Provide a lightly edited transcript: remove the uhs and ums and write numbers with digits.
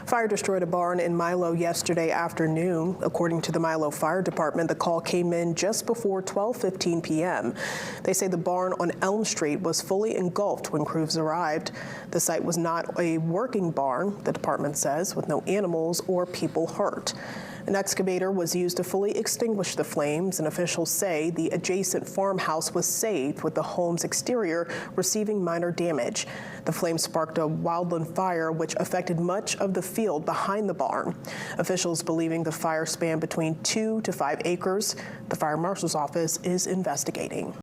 Fire destroyed a barn in Milo yesterday afternoon. According to the Milo Fire Department, the call came in just before 12:15 p.m. They say the barn on Elm Street was fully engulfed when crews arrived. The site was not a working barn, the department says, with no animals or people hurt. An excavator was used to fully extinguish the flames, and officials say the adjacent farmhouse was saved, with the home's exterior receiving minor damage. The flames sparked a wildland fire which affected much of the field behind the barn. Officials believing the fire spanned between 2 to 5 acres. The fire marshal's office is investigating.